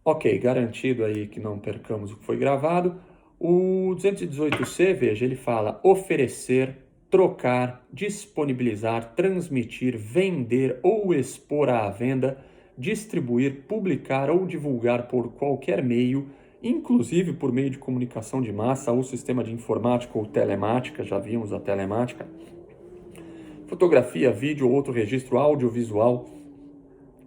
Ok, garantido aí que não percamos o que foi gravado. O 218C, veja, ele fala oferecer, trocar, disponibilizar, transmitir, vender ou expor à venda, distribuir, publicar ou divulgar por qualquer meio, inclusive por meio de comunicação de massa ou sistema de informática ou telemática, já vimos a telemática, fotografia, vídeo ou outro registro audiovisual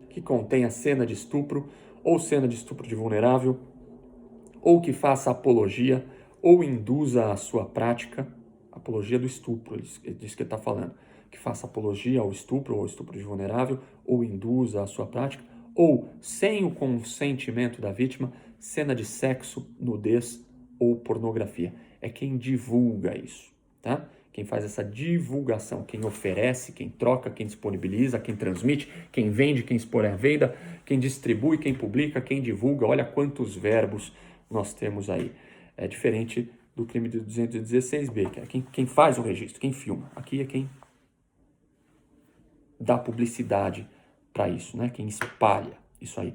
que contenha cena de estupro ou cena de estupro de vulnerável, ou que faça apologia ou induza a sua prática, apologia do estupro, ele diz que ele está falando, que faça apologia ao estupro ou ao estupro de vulnerável, ou induza a sua prática, ou sem o consentimento da vítima, cena de sexo, nudez ou pornografia. É quem divulga isso, tá? Quem faz essa divulgação, quem oferece, quem troca, quem disponibiliza, quem transmite, quem vende, quem expõe à venda, quem distribui, quem publica, quem divulga. Olha quantos verbos nós temos aí. É diferente do crime de 216B, que é quem faz o registro, quem filma. Aqui é quem dá publicidade para isso, né? Quem espalha isso aí.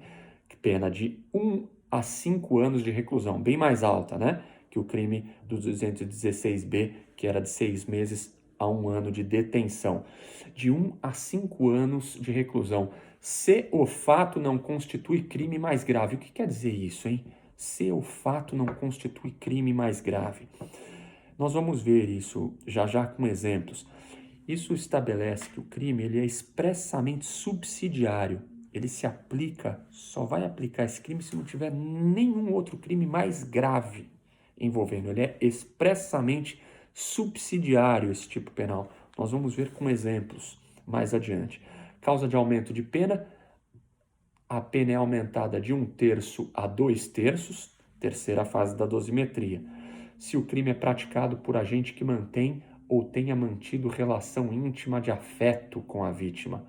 Pena de 1 a 5 anos de reclusão, bem mais alta, né? Que o crime do 216B, que era de 6 meses a 1 ano de detenção. De 1 a 5 anos de reclusão. Se o fato não constitui crime mais grave. O que quer dizer isso, hein? Se o fato não constitui crime mais grave. Nós vamos ver isso já já com exemplos. Isso estabelece que o crime ele é expressamente subsidiário. Ele se aplica, só vai aplicar esse crime se não tiver nenhum outro crime mais grave envolvendo. Ele é expressamente subsidiário, esse tipo penal. Nós vamos ver com exemplos mais adiante. Causa de aumento de pena, a pena é aumentada de 1/3 a 2/3, terceira fase da dosimetria. Se o crime é praticado por agente que mantém ou tenha mantido relação íntima de afeto com a vítima,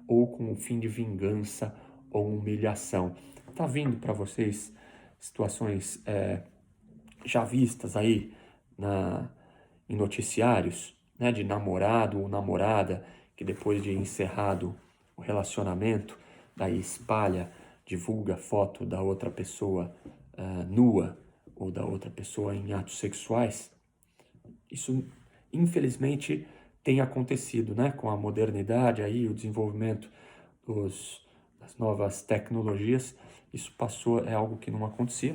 ou com o fim de vingança ou humilhação. Tá vindo para vocês situações já vistas aí em noticiários, né, de namorado ou namorada que depois de encerrado o relacionamento, daí espalha, divulga foto da outra pessoa nua ou da outra pessoa em atos sexuais. Isso, infelizmente, tem acontecido, né? Com a modernidade, aí, o desenvolvimento das novas tecnologias, isso passou, é algo que não acontecia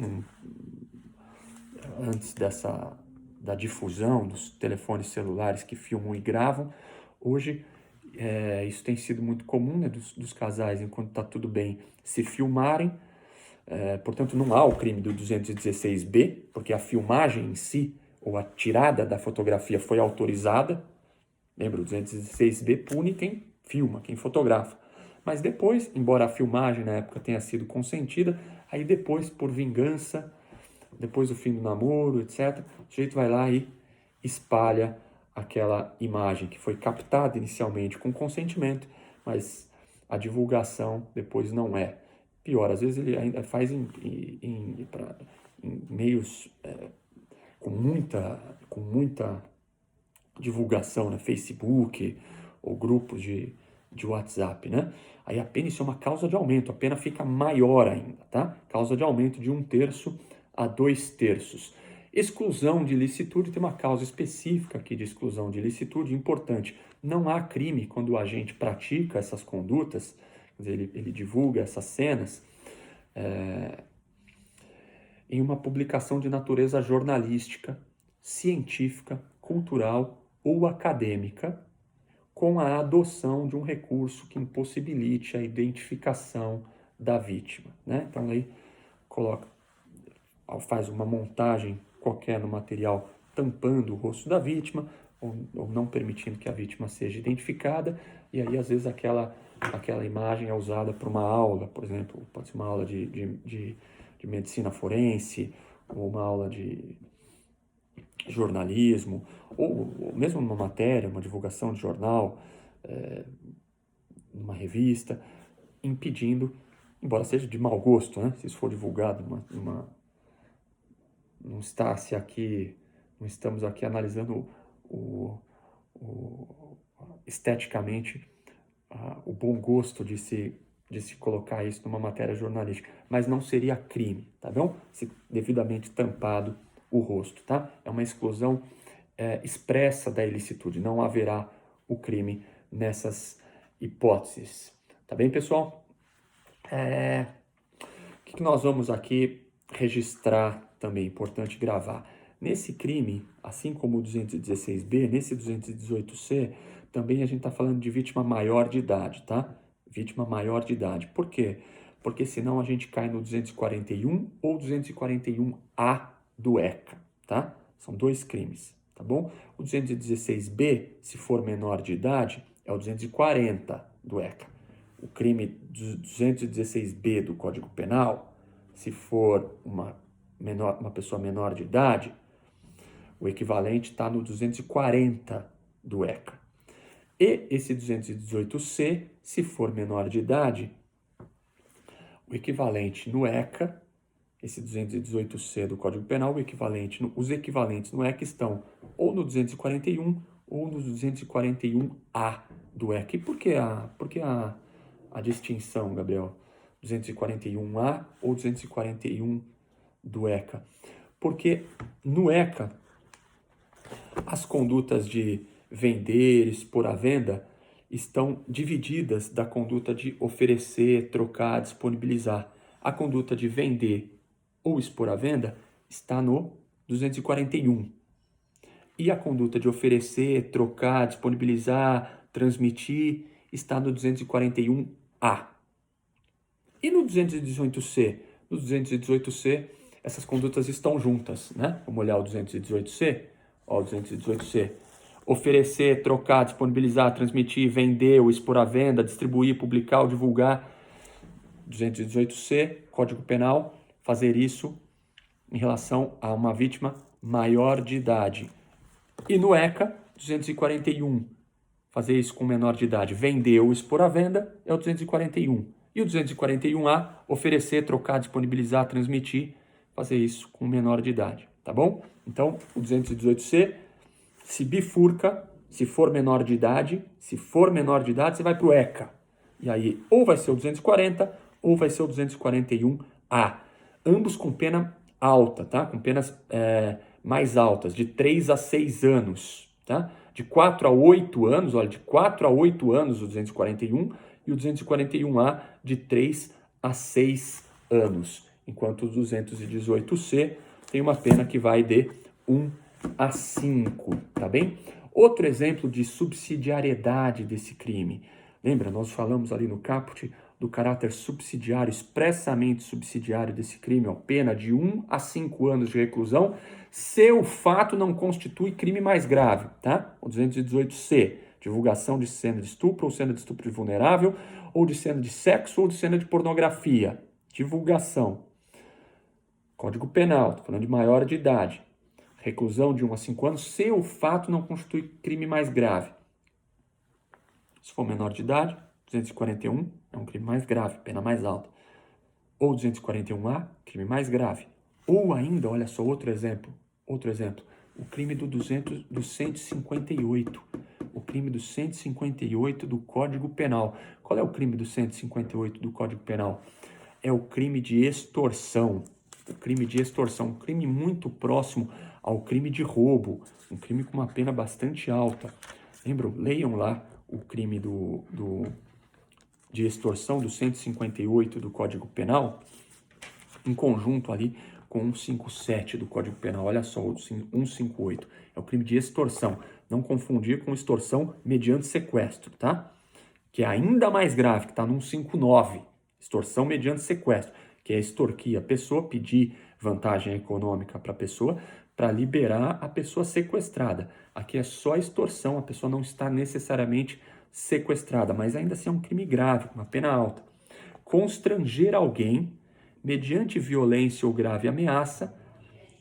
antes da difusão dos telefones celulares que filmam e gravam. Hoje, isso tem sido muito comum, né, dos casais, enquanto está tudo bem, se filmarem. Portanto, não há o crime do 216B, porque a filmagem em si, ou a tirada da fotografia foi autorizada. Lembra, o 216B pune quem filma, quem fotografa. Mas depois, embora a filmagem na época tenha sido consentida, aí depois, por vingança, depois do fim do namoro, etc., o sujeito vai lá e espalha aquela imagem que foi captada inicialmente com consentimento, mas a divulgação depois não é. Pior, às vezes ele ainda faz em meios com muita divulgação, né? Facebook ou grupos de WhatsApp, né? Aí a pena, isso é uma causa de aumento, a pena fica maior ainda, tá? Causa de aumento de 1/3 a 2/3. Exclusão de licitude, tem uma causa específica aqui de exclusão de licitude, importante. Não há crime quando o agente pratica essas condutas, quer dizer, ele divulga essas cenas, em uma publicação de natureza jornalística, científica, cultural ou acadêmica, com a adoção de um recurso que impossibilite a identificação da vítima, né? Então aí faz uma montagem qualquer no material tampando o rosto da vítima ou não permitindo que a vítima seja identificada, e aí às vezes aquela imagem é usada para uma aula, por exemplo, pode ser uma aula de medicina forense ou uma aula de jornalismo, ou mesmo uma matéria, uma divulgação de jornal, numa revista, impedindo, embora seja de mau gosto, né? Se isso for divulgado não estamos aqui analisando esteticamente o bom gosto de se de se colocar isso numa matéria jornalística, mas não seria crime, tá bom? Se devidamente tampado o rosto, tá? É uma exclusão expressa da ilicitude, não haverá o crime nessas hipóteses. Tá bem, pessoal? O que nós vamos aqui registrar também, importante gravar. Nesse crime, assim como o 216B, nesse 218C, também a gente está falando de vítima maior de idade, tá? Vítima maior de idade. Por quê? Porque senão a gente cai no 241 ou 241A do ECA, tá? São dois crimes, tá bom? O 216B, se for menor de idade, é o 240 do ECA. O crime 216B do Código Penal, se for uma pessoa menor de idade, o equivalente está no 240 do ECA. E esse 218C, se for menor de idade, o equivalente no ECA, esse 218C do Código Penal, os equivalentes no ECA estão ou no 241 ou no 241A do ECA. E por que a distinção, Gabriel? 241A ou 241 do ECA? Porque no ECA, as condutas de vender, expor à venda, estão divididas da conduta de oferecer, trocar, disponibilizar. A conduta de vender ou expor à venda está no 241. E a conduta de oferecer, trocar, disponibilizar, transmitir está no 241A. E no 218C? No 218C, essas condutas estão juntas, né? Vamos olhar o 218C. Ó, o 218C. Oferecer, trocar, disponibilizar, transmitir, vender ou expor à venda, distribuir, publicar ou divulgar. 218C, Código Penal, fazer isso em relação a uma vítima maior de idade. E no ECA, 241, fazer isso com menor de idade, vender ou expor à venda, é o 241. E o 241A, oferecer, trocar, disponibilizar, transmitir, fazer isso com menor de idade, tá bom? Então, o 218C se bifurca, se for menor de idade, você vai para o ECA. E aí, ou vai ser o 240, ou vai ser o 241A. Ambos com pena alta, tá? Com penas mais altas, de 3 a 6 anos, tá? De 4 a 8 anos, olha, de 4 a 8 anos o 241 e o 241A de 3 a 6 anos. Enquanto o 218C tem uma pena que vai de 1 a 5, tá bem? Outro exemplo de subsidiariedade desse crime. Lembra, nós falamos ali no caput do caráter subsidiário, expressamente subsidiário desse crime, ó, pena de 1 a 5 anos de reclusão, se o fato não constitui crime mais grave, tá? O 218C, divulgação de cena de estupro ou cena de estupro de vulnerável, ou de cena de sexo ou de cena de pornografia. Divulgação. Código Penal, estou falando de maior de idade. Reclusão de 1 a 5 anos, se o fato não constitui crime mais grave. Se for menor de idade, 241 é um crime mais grave, pena mais alta. Ou 241A, crime mais grave. Ou ainda, olha só, outro exemplo, o crime do 158. O crime do 158 do Código Penal. Qual é o crime do 158 do Código Penal? É o crime de extorsão. O crime de extorsão, um crime muito próximo ao crime de roubo, um crime com uma pena bastante alta. Lembram? Leiam lá o crime de extorsão do 158 do Código Penal, em conjunto ali com 157 do Código Penal. Olha só, o 158 é o crime de extorsão. Não confundir com extorsão mediante sequestro, tá? Que é ainda mais grave, que está no 159. Extorsão mediante sequestro, que é extorquir a pessoa, pedir vantagem econômica para a pessoa, para liberar a pessoa sequestrada. Aqui é só extorsão, a pessoa não está necessariamente sequestrada, mas ainda assim é um crime grave, uma pena alta. Constranger alguém, mediante violência ou grave ameaça,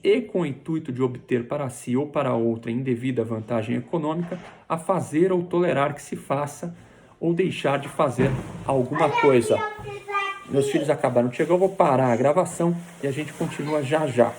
e com o intuito de obter para si ou para outra indevida vantagem econômica, a fazer ou tolerar que se faça ou deixar de fazer alguma coisa. Meus filhos acabaram de chegar, eu vou parar a gravação e a gente continua já já.